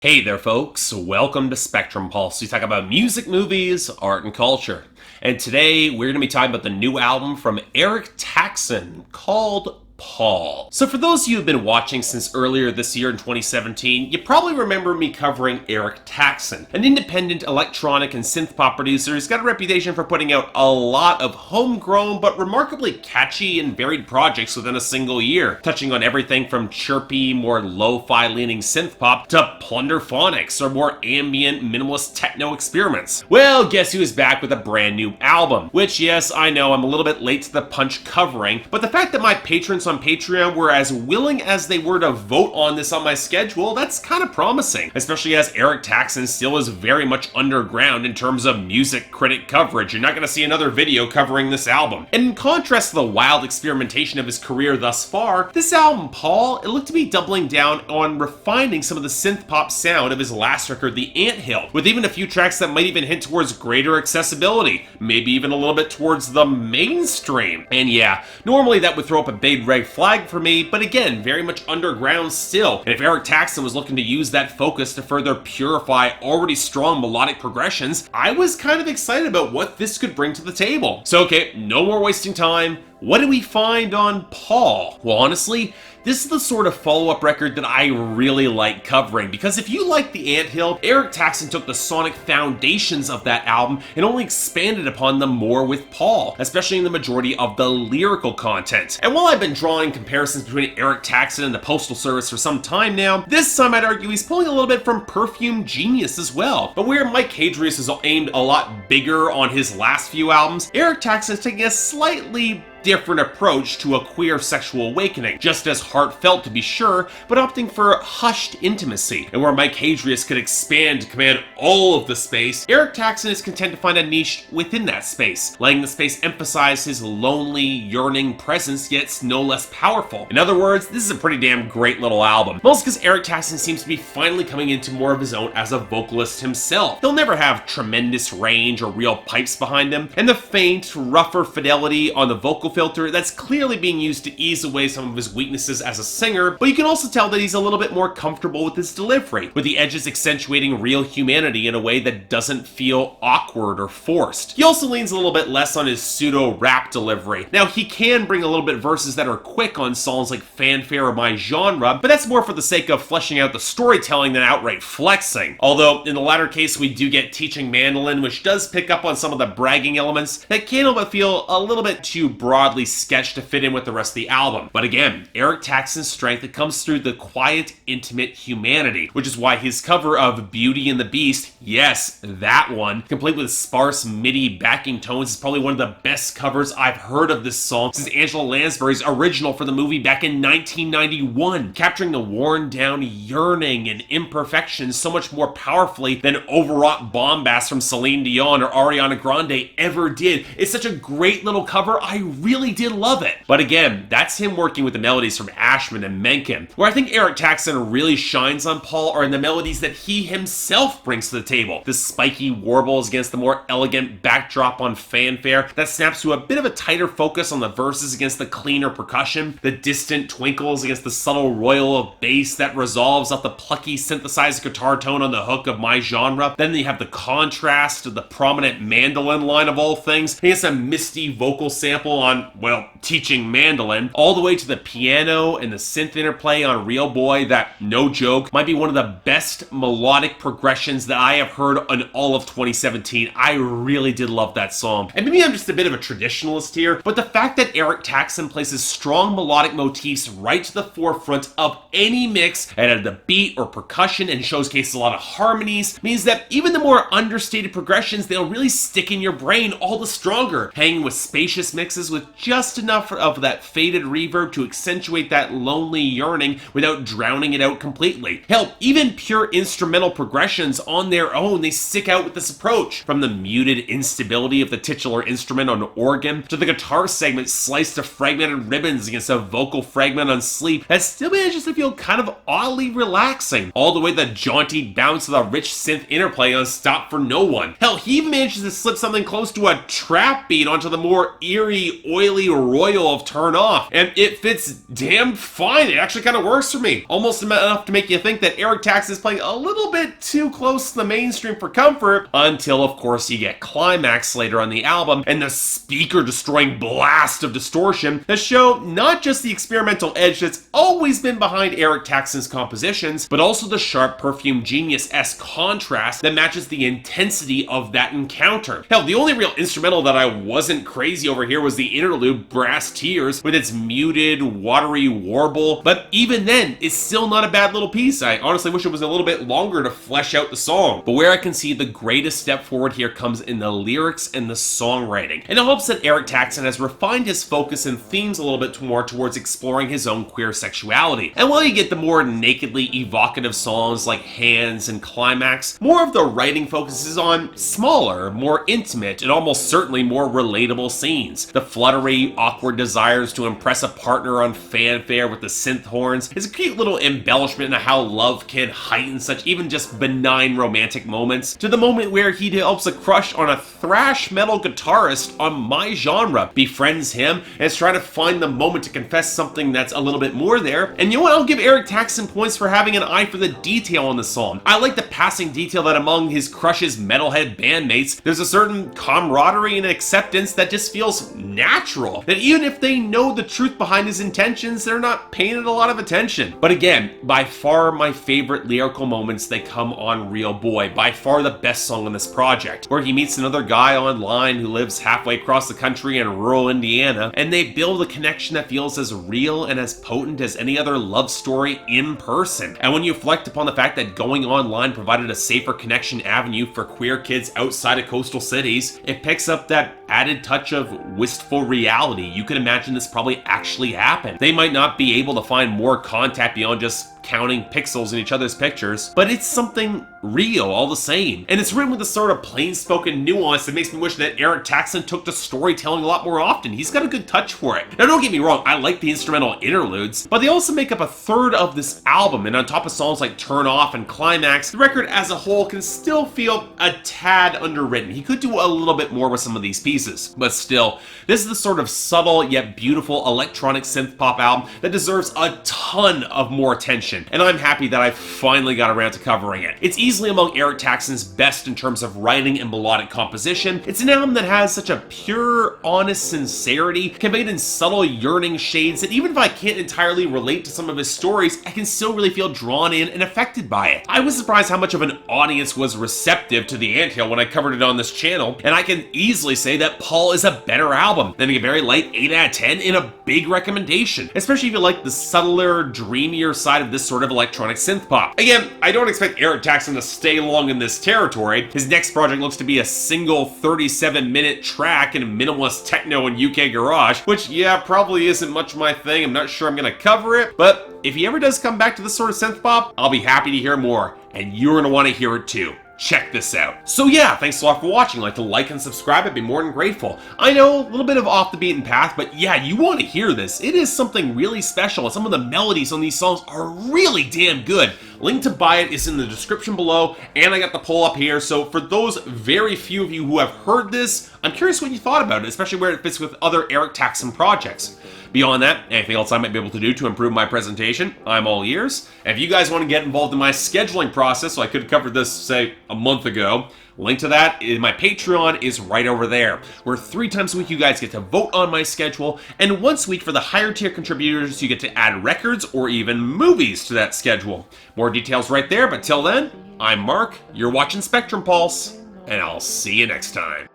Hey there, folks. Welcome to Spectrum Pulse. We talk about music, movies, art, and culture. And today we're going to be talking about the new album from Eric Taxxon called Paul. So for those of you who have been watching since earlier this year in 2017, you probably remember me covering Eric Taxxon, an independent electronic and synthpop producer who's got a reputation for putting out a lot of homegrown but remarkably catchy and varied projects within a single year, touching on everything from chirpy, more lo-fi leaning synthpop to plunderphonics or more ambient, minimalist techno experiments. Well, guess who is back with a brand new album? Which, yes, I know I'm a little bit late to the punch covering, but the fact that my patrons on Patreon were as willing as they were to vote on this on my schedule, that's kind of promising, especially as Eric Taxxon still is very much underground in terms of music critic coverage. You're not going to see another video covering this album. And in contrast to the wild experimentation of his career thus far, this album, Paul, it looked to be doubling down on refining some of the synth-pop sound of his last record, The Anthill, with even a few tracks that might even hint towards greater accessibility, maybe even a little bit towards the mainstream. And yeah, normally that would throw up a big red flag for me, but again, very much underground still. And if Eric Taxxon was looking to use that focus to further purify already strong melodic progressions, I was kind of excited about what this could bring to the table. So okay, no more wasting time. What did we find on Paul? Well, honestly, this is the sort of follow-up record that I really like covering, because if you like The Anthill, Eric Taxxon took the sonic foundations of that album and only expanded upon them more with Paul, especially in the majority of the lyrical content. And while I've been drawing comparisons between Eric Taxxon and the Postal Service for some time now, this time I'd argue he's pulling a little bit from Perfume Genius as well. But where Mike Hadrius is aimed a lot bigger on his last few albums, Eric Taxxon is taking a slightly different approach to a queer sexual awakening, just as heartfelt to be sure, but opting for hushed intimacy. And where Mike Hadrius could expand to command all of the space, Eric Taxxon is content to find a niche within that space, letting the space emphasize his lonely, yearning presence, yet it's no less powerful. In other words, this is a pretty damn great little album, mostly because Eric Taxxon seems to be finally coming into more of his own as a vocalist himself. He'll never have tremendous range or real pipes behind him, and the faint, rougher fidelity on the vocal filter that's clearly being used to ease away some of his weaknesses as a singer, but you can also tell that he's a little bit more comfortable with his delivery, with the edges accentuating real humanity in a way that doesn't feel awkward or forced. He also leans a little bit less on his pseudo-rap delivery. Now, he can bring a little bit verses that are quick on songs like Fanfare or My Genre, but that's more for the sake of fleshing out the storytelling than outright flexing. Although, in the latter case, we do get Teaching Mandolin, which does pick up on some of the bragging elements that can help it feel a little bit too broadly sketched to fit in with the rest of the album. But again, Eric Taxxon's strength, it comes through the quiet, intimate humanity, which is why his cover of Beauty and the Beast, yes, that one, complete with sparse MIDI backing tones, is probably one of the best covers I've heard of this song since Angela Lansbury's original for the movie back in 1991, capturing the worn-down yearning and imperfections so much more powerfully than overwrought bombast from Celine Dion or Ariana Grande ever did. It's such a great little cover, I really did love it. But again, that's him working with the melodies from Ashman and Menken. Where I think Eric Taxxon really shines on Paul are in the melodies that he himself brings to the table. The spiky warbles against the more elegant backdrop on Fanfare that snaps to a bit of a tighter focus on the verses against the cleaner percussion, the distant twinkles against the subtle royal of bass that resolves off the plucky synthesized guitar tone on the hook of My Genre. Then you have the contrast of the prominent mandolin line of all things against a misty vocal sample on, well, Teaching Mandolin, all the way to the piano and the synth interplay on Real Boy that, no joke, might be one of the best melodic progressions that I have heard in all of 2017. I really did love that song. And maybe I'm just a bit of a traditionalist here, but the fact that Eric Taxxon places strong melodic motifs right to the forefront of any mix, added the beat or percussion and showcases a lot of harmonies, means that even the more understated progressions, they'll really stick in your brain all the stronger, hanging with spacious mixes with just enough of that faded reverb to accentuate that lonely yearning without drowning it out completely. Hell, even pure instrumental progressions on their own, they stick out with this approach. From the muted instability of the titular instrument on organ, to the guitar segment sliced to fragmented ribbons against a vocal fragment on Sleep that still manages to feel kind of oddly relaxing, all the way to the jaunty bounce of the rich synth interplay on Stop for No One. Hell, he even manages to slip something close to a trap beat onto the more eerie, oily royal of Turn Off, and it fits damn fine. It actually kind of works for me. Almost enough to make you think that Eric Taxxon is playing a little bit too close to the mainstream for comfort, until of course you get Climax later on the album, and the speaker-destroying blast of distortion that show not just the experimental edge that's always been behind Eric Taxxon's compositions, but also the sharp Perfume Genius-esque contrast that matches the intensity of that encounter. Hell, the only real instrumental that I wasn't crazy over here was the interlude Brass Tears with its muted, watery warble, but even then, it's still not a bad little piece. I honestly wish it was a little bit longer to flesh out the song. But where I can see the greatest step forward here comes in the lyrics and the songwriting. And it helps that Eric Taxxon has refined his focus and themes a little bit more towards exploring his own queer sexuality. And while you get the more nakedly evocative songs like Hands and Climax, more of the writing focuses on smaller, more intimate, and almost certainly more relatable scenes. The fluttery, awkward desires to impress a partner on Fanfare with the synth horns is a cute little embellishment of how love can heighten such even just benign romantic moments, to the moment where he develops a crush on a thrash metal guitarist on My Genre, befriends him, and is trying to find the moment to confess something that's a little bit more there. And you know what? I'll give Eric Taxxon points for having an eye for the detail on the song. I like the passing detail that among his crush's metalhead bandmates, there's a certain camaraderie and acceptance that just feels natural. That even if they know the truth behind his intentions, they're not paying it a lot of attention. But again, by far my favorite lyrical moments, they come on Real Boy, by far the best song on this project, where he meets another guy online who lives halfway across the country in rural Indiana, and they build a connection that feels as real and as potent as any other love story in person. And when you reflect upon the fact that going online provided a safer connection avenue for queer kids outside of coastal cities, it picks up that added touch of wistful reality. You can imagine this probably actually happened. They might not be able to find more contact beyond just counting pixels in each other's pictures, but it's something real all the same. And it's written with a sort of plain-spoken nuance that makes me wish that Eric Taxxon took to storytelling a lot more often. He's got a good touch for it. Now don't get me wrong, I like the instrumental interludes, but they also make up a third of this album, and on top of songs like Turn Off and Climax, the record as a whole can still feel a tad underwritten. He could do a little bit more with some of these pieces, but still, this is the sort of subtle yet beautiful electronic synth pop album that deserves a ton of more attention, and I'm happy that I finally got around to covering it. It's easily among Eric Taxxon's best in terms of writing and melodic composition. It's an album that has such a pure, honest sincerity, conveyed in subtle yearning shades that even if I can't entirely relate to some of his stories, I can still really feel drawn in and affected by it. I was surprised how much of an audience was receptive to The Anthill when I covered it on this channel, and I can easily say that Paul is a better album than a very light 8 out of 10 in a big recommendation, especially if you like the subtler, dreamier side of this sort of electronic synth pop. Again, I don't expect Eric Taxxon to stay long in this territory. His next project looks to be a single 37-minute track in minimalist techno and UK garage, which, yeah, probably isn't much my thing. I'm not sure I'm gonna cover it, but if he ever does come back to this sort of synth pop, I'll be happy to hear more, and you're gonna want to hear it too. Check this out. So yeah, thanks a lot for watching. Like to like and subscribe, I'd be more than grateful. I know, a little bit of off the beaten path, but yeah, you want to hear this. It is something really special, and some of the melodies on these songs are really damn good. Link to buy it is in the description below, and I got the poll up here, so for those very few of you who have heard this, I'm curious what you thought about it, especially where it fits with other Eric Taxxon projects. Beyond that, anything else I might be able to do to improve my presentation, I'm all ears. And if you guys want to get involved in my scheduling process, so I could have covered this, say, a month ago, link to that in my Patreon is right over there, where 3 times a week you guys get to vote on my schedule, and once a week for the higher tier contributors, you get to add records or even movies to that schedule. More details right there, but till then, I'm Mark, you're watching Spectrum Pulse, and I'll see you next time.